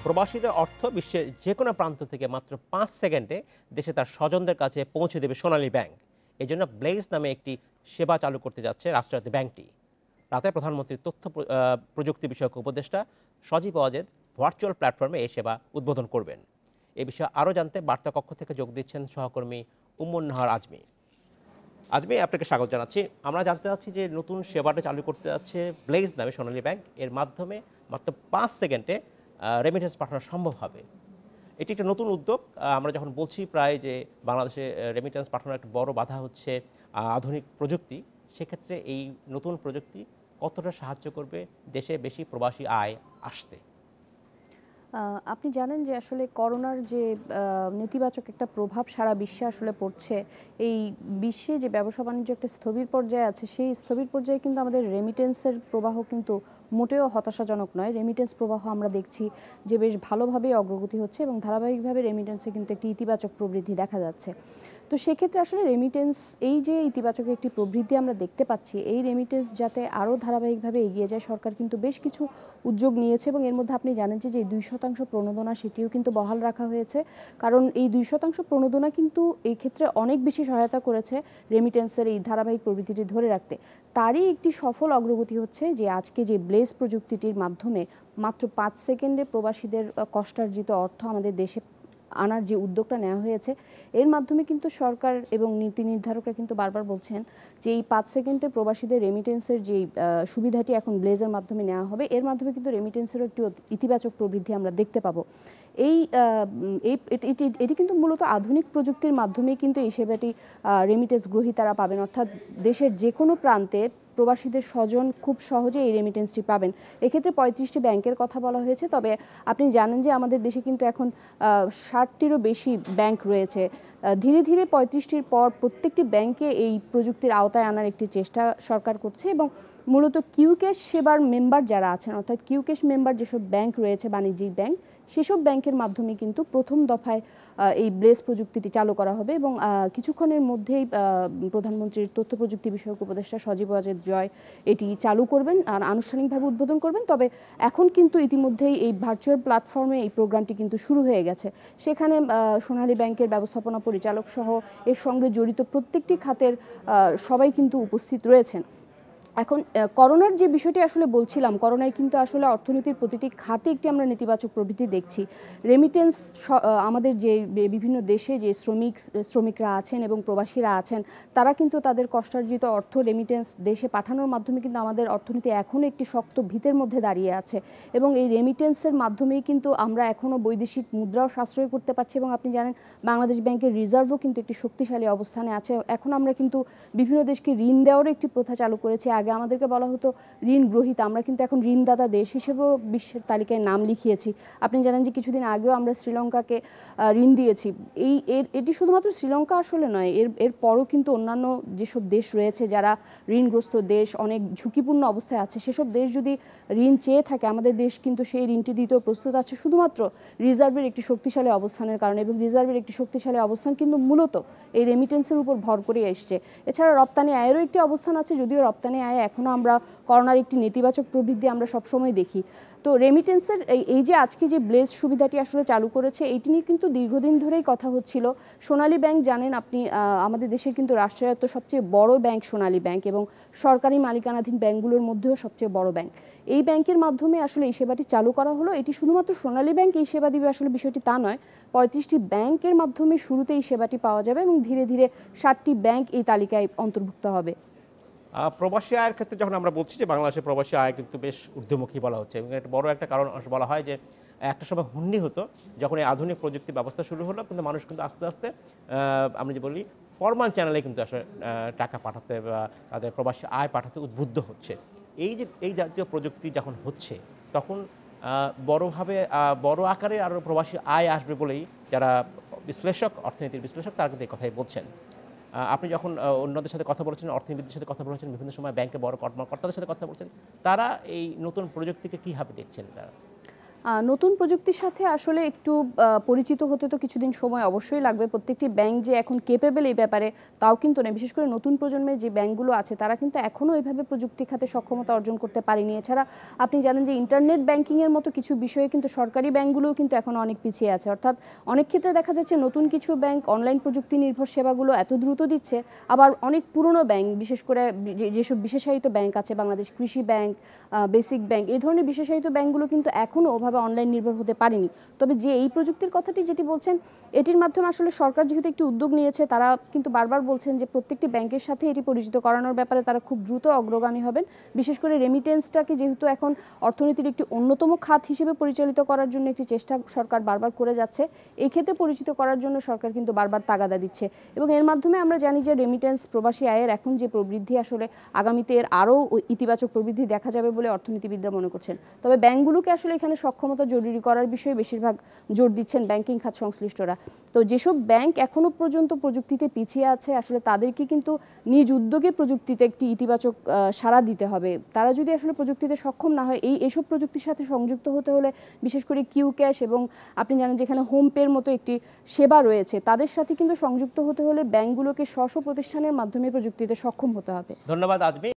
প্রবাসীদের অর্থ বিশ্বের যে কোনো প্রান্ত থেকে মাত্র 5 সেকেন্ডে দেশে তার স্বজনদের কাছে পৌঁছে দেবে সোনালী ব্যাংক। এই জন্য ব্লেজ নামে একটি সেবা চালু করতে যাচ্ছে রাষ্ট্রায়ত্ত ব্যাংকটি। রাতে প্রধানমন্ত্রীর প্রযুক্তি বিষয়ক উপদেষ্টা সজীব ওয়াজেদ ভার্চুয়াল প্ল্যাটফর্মে এই সেবা উদ্বোধন করবেন। এ বিষয়ে আরও জানতে বার্তা কক্ষ থেকে যোগ দিচ্ছেন সহকর্মী উম্মুন নাহার আজমি। আজমি, আপনাকে স্বাগত জানাচ্ছি। আমরা জানতে চাচ্ছি যে নতুন সেবাটা চালু করতে যাচ্ছে ব্লেজ নামে সোনালী ব্যাংক। এর মাধ্যমে মাত্র 5 সেকেন্ডে রেমিটেন্স পাঠানো সম্ভব হবে। এটি একটা নতুন উদ্যোগ। আমরা যখন বলছি প্রায় যে বাংলাদেশে রেমিটেন্স পাঠানোর একটা বড় বাধা হচ্ছে আধুনিক প্রযুক্তি, সেক্ষেত্রে এই নতুন প্রযুক্তি কতটা সাহায্য করবে দেশে বেশি প্রবাসী আয় আসতে? আপনি জানেন যে আসলে করোনার যে নেতিবাচক একটা প্রভাব সারা বিশ্বে আসলে পড়ছে, এই বিশ্বে যে ব্যবসা বাণিজ্য একটা স্থবির পর্যায়ে আছে, সেই স্থবির পর্যায়ে কিন্তু আমাদের রেমিটেন্সের প্রবাহ কিন্তু মোটেও হতাশাজনক নয়। রেমিটেন্স প্রবাহ আমরা দেখছি যে বেশ ভালোভাবেই অগ্রগতি হচ্ছে এবং ধারাবাহিকভাবে রেমিটেন্সে কিন্তু একটি ইতিবাচক প্রবৃদ্ধি দেখা যাচ্ছে। তো সেক্ষেত্রে আসলে রেমিটেন্স, এই যে ইতিবাচক একটি প্রবৃদ্ধি আমরা দেখতে পাচ্ছি, এই রেমিটেন্স যাতে আরও ধারাবাহিকভাবে এগিয়ে যায়, সরকার কিন্তু বেশ কিছু উদ্যোগ নিয়েছে এবং এর মধ্যে আপনি জানেন যে 2% প্রণোদনা সেটিও কিন্তু বহাল রাখা হয়েছে। কারণ এই 2% প্রণোদনা কিন্তু এই ক্ষেত্রে অনেক বেশি সহায়তা করেছে রেমিটেন্সের এই ধারাবাহিক প্রবৃদ্ধিটি ধরে রাখতে। তারই একটি সফল অগ্রগতি হচ্ছে যে আজকে যে ব্লেজ প্রযুক্তিটির মাধ্যমে মাত্র 5 সেকেন্ডে প্রবাসীদের কষ্টার্জিত অর্থ আমাদের দেশে আনার যে উদ্যোগটা নেওয়া হয়েছে, এর মাধ্যমে কিন্তু সরকার এবং নীতি নির্ধারকরা কিন্তু বারবার বলছেন যে এই 5 সেকেন্ডে প্রবাসীদের রেমিটেন্সের যে সুবিধাটি এখন ব্লেজের মাধ্যমে নেওয়া হবে, এর মাধ্যমে কিন্তু রেমিটেন্সেরও একটি ইতিবাচক প্রবৃদ্ধি আমরা দেখতে পাবো। এই এটি কিন্তু মূলত আধুনিক প্রযুক্তির মাধ্যমেই কিন্তু এই সেবাটি রেমিটেন্স গ্রহীতারা পাবেন, অর্থাৎ দেশের যে কোনো প্রান্তে প্রবাসীদের স্বজন খুব সহজে এই রেমিটেন্সটি পাবেন। এক্ষেত্রে 35টি ব্যাংকের কথা বলা হয়েছে, তবে আপনি জানেন যে আমাদের দেশে কিন্তু এখন 60টিরও বেশি ব্যাংক রয়েছে। ধীরে ধীরে 35টির পর প্রত্যেকটি ব্যাংকে এই প্রযুক্তির আওতায় আনার একটি চেষ্টা সরকার করছে এবং মূলত কিউক্যাশ সেবার মেম্বার যারা আছেন, অর্থাৎ কিউক্যাশ মেম্বার যেসব ব্যাংক রয়েছে, বাণিজ্যিক ব্যাংক, সেসব ব্যাংকের মাধ্যমে কিন্তু প্রথম দফায় এই ব্লেজ প্রযুক্তিটি চালু করা হবে এবং কিছুক্ষণের মধ্যেই প্রধানমন্ত্রীর তথ্য প্রযুক্তি বিষয়ক উপদেষ্টা সজীব ওয়াজেদ জয় এটি চালু করবেন আর আনুষ্ঠানিকভাবে উদ্বোধন করবেন। তবে এখন কিন্তু ইতিমধ্যেই এই ভার্চুয়াল প্ল্যাটফর্মে এই প্রোগ্রামটি কিন্তু শুরু হয়ে গেছে। সেখানে সোনালী ব্যাংকের ব্যবস্থাপনা পরিচালক সহ এর সঙ্গে জড়িত প্রত্যেকটি খাতের সবাই কিন্তু উপস্থিত রয়েছেন। এখন করোনার যে বিষয়টি আসলে বলছিলাম, করোনায় কিন্তু আসলে অর্থনীতির প্রতিটি খাতে একটি আমরা নেতিবাচক প্রবৃদ্ধি দেখছি। রেমিটেন্স, আমাদের যে বিভিন্ন দেশে যে শ্রমিকরা আছেন এবং প্রবাসীরা আছেন, তারা কিন্তু তাদের কষ্টার্জিত অর্থ রেমিটেন্স দেশে পাঠানোর মাধ্যমে কিন্তু আমাদের অর্থনীতি এখনও একটি শক্ত ভিতের মধ্যে দাঁড়িয়ে আছে এবং এই রেমিটেন্সের মাধ্যমেই কিন্তু আমরা এখনও বৈদেশিক মুদ্রাও সাশ্রয় করতে পারছি এবং আপনি জানেন বাংলাদেশ ব্যাংকের রিজার্ভও কিন্তু একটি শক্তিশালী অবস্থানে আছে। এখন আমরা কিন্তু বিভিন্ন দেশকে ঋণ দেওয়ারও একটি প্রথা চালু করেছি। আগে আমাদেরকে বলা হতো ঋণ গ্রহীতা, আমরা কিন্তু এখন ঋণদাতা দেশ হিসেবেও বিশ্বের তালিকায় নাম লিখিয়েছি। আপনি জানেন যে কিছুদিন আগেও আমরা শ্রীলঙ্কাকে ঋণ দিয়েছি। এটি শুধুমাত্র শ্রীলঙ্কা আসলে নয়, এর পরও কিন্তু অন্যান্য যেসব দেশ রয়েছে যারা ঋণগ্রস্ত দেশ, অনেক ঝুঁকিপূর্ণ অবস্থায় আছে, সেসব দেশ যদি ঋণ চেয়ে থাকে, আমাদের দেশ কিন্তু সেই ঋণটি দিতেও প্রস্তুত আছে শুধুমাত্র রিজার্ভের একটি শক্তিশালী অবস্থানের কারণে। এবং রিজার্ভের একটি শক্তিশালী অবস্থান কিন্তু মূলত এই রেমিটেন্সের উপর ভর করে এসছে। এছাড়া রপ্তানি আয়েরও একটি অবস্থান আছে, যদিও রপ্তানি আয়ে এখনও আমরা করোনার একটি নেতিবাচক প্রবৃদ্ধি আমরা সবসময় দেখি। তো রেমিটেন্সের এই যে আজকে যে ব্লেজ সুবিধাটি আসলে চালু করেছে, এটি নিয়ে কিন্তু দীর্ঘদিন ধরেই কথা হচ্ছিল। সোনালী ব্যাংক জানেন আপনি, আমাদের দেশের কিন্তু রাষ্ট্রায়ত্ত সবচেয়ে বড় ব্যাংক সোনালী ব্যাংক এবং সরকারি মালিকানাধীন ব্যাংকগুলোর মধ্যেও সবচেয়ে বড় ব্যাংক। এই ব্যাংকের মাধ্যমে আসলে এই সেবাটি চালু করা হলো। এটি শুধুমাত্র সোনালী ব্যাংক এই সেবা দিবে আসলে বিষয়টি তা নয়, 35টি ব্যাংকের মাধ্যমে শুরুতে এই সেবাটি পাওয়া যাবে এবং ধীরে ধীরে 60টি ব্যাংক এই তালিকায় অন্তর্ভুক্ত হবে। প্রবাসী আয়ের ক্ষেত্রে যখন আমরা বলছি যে বাংলাদেশের প্রবাসী আয় কিন্তু বেশ ঊর্ধ্বমুখী বলা হচ্ছে এবং একটা বড় একটা কারণ বলা হয় যে একটা সময় হুন্ডি হতো, যখন এই আধুনিক প্রযুক্তি ব্যবস্থা শুরু হলো কিন্তু মানুষ কিন্তু আস্তে আস্তে আমরা যে বলি ফরমাল চ্যানেলে কিন্তু আসলে টাকা পাঠাতে বা তাদের প্রবাসী আয় পাঠাতে উদ্বুদ্ধ হচ্ছে। এই জাতীয় প্রযুক্তি যখন হচ্ছে তখন বড়ভাবে বড় আকারে আরও প্রবাসী আয় আসবে বলেই যারা বিশ্লেষক, অর্থনীতির বিশ্লেষক, তারা কিন্তু এই কথাই বলছেন। আপনি যখন অন্যদের সাথে কথা বলেছেন, অর্থনীতিবিদদের সাথে কথা বলেছেন, বিভিন্ন সময় ব্যাংকে বড় কর্মকর্তাদের সাথে কথা বলছেন, তারা এই নতুন প্রযুক্তিকে কীভাবে দেখছেন তারা? নতুন প্রযুক্তির সাথে আসলে একটু পরিচিত হতে তো কিছুদিন সময় অবশ্যই লাগবে। প্রত্যেকটি ব্যাংক যে এখন কেপেবল এই ব্যাপারে তাও কিন্তু না। বিশেষ করে নতুন প্রজন্মের যে ব্যাংকগুলো আছে তারা কিন্তু এখনও এভাবে প্রযুক্তি খাতে সক্ষমতা অর্জন করতে পারেনি। এছাড়া আপনি জানেন যে ইন্টারনেট ব্যাংকিংয়ের মতো কিছু বিষয়ে কিন্তু সরকারি ব্যাংকগুলোও কিন্তু এখন অনেক পিছিয়ে আছে। অর্থাৎ অনেক ক্ষেত্রে দেখা যাচ্ছে নতুন কিছু ব্যাংক অনলাইন প্রযুক্তি নির্ভর সেবাগুলো এত দ্রুত দিচ্ছে, আবার অনেক পুরনো ব্যাংক বিশেষ করে যেসব বিশেষায়িত ব্যাংক আছে, বাংলাদেশ কৃষি ব্যাংক, বেসিক ব্যাংক, এই ধরনের বিশেষায়িত ব্যাংকগুলো কিন্তু এখনও ওভাবে অনলাইন নির্ভর হতে পারেনি। তবে যে এই প্রযুক্তির কথাটি যেটি বলছেন, এটির মাধ্যমে আসলে সরকার যেহেতু একটি উদ্যোগ নিয়েছে, তারা কিন্তু বারবার বলছেন যে প্রত্যেকটি ব্যাংকের সাথে এটি পরিচিত করানোর ব্যাপারে তারা খুব দ্রুত অগ্রগামী হবেন। বিশেষ করে রেমিটেন্সটাকে যেহেতু এখন অর্থনীতির একটি অন্যতম খাত হিসেবে পরিচালিত করার জন্য একটি চেষ্টা সরকার বারবার করে যাচ্ছে, এই ক্ষেত্রে পরিচিত করার জন্য সরকার কিন্তু বারবার তাগাদা দিচ্ছে। এবং এর মাধ্যমে আমরা জানি যে রেমিটেন্স, প্রবাসী আয়ের এখন যে প্রবৃদ্ধি, আসলে আগামীতে এর আরও ইতিবাচক প্রবৃদ্ধি দেখা যাবে বলে অর্থনীতিবিদরা মনে করছেন। তবে ব্যাংকগুলোকে আসলে এখানে সক্ষমতা জরুরি করার বিষয়ে বেশিরভাগ জোর দিচ্ছেন ব্যাংকিং খাত সংশ্লিষ্টরা। তো যেসব ব্যাংক এখনও পর্যন্ত প্রযুক্তিতে পিছিয়ে আছে, আসলে তাদেরকে কিন্তু নিজ উদ্যোগে প্রযুক্তিতে একটি ইতিবাচক সাড়া দিতে হবে। তারা যদি আসলে প্রযুক্তিতে সক্ষম না হয়, এইসব প্রযুক্তির সাথে সংযুক্ত হতে হলে বিশেষ করে কিউ ক্যাশ এবং আপনি জানেন যেখানে হোম পের মতো একটি সেবা রয়েছে, তাদের সাথে কিন্তু সংযুক্ত হতে হলে ব্যাংকগুলোকে স্ব প্রতিষ্ঠানের মাধ্যমে প্রযুক্তিতে সক্ষম হতে হবে। ধন্যবাদ আজমি।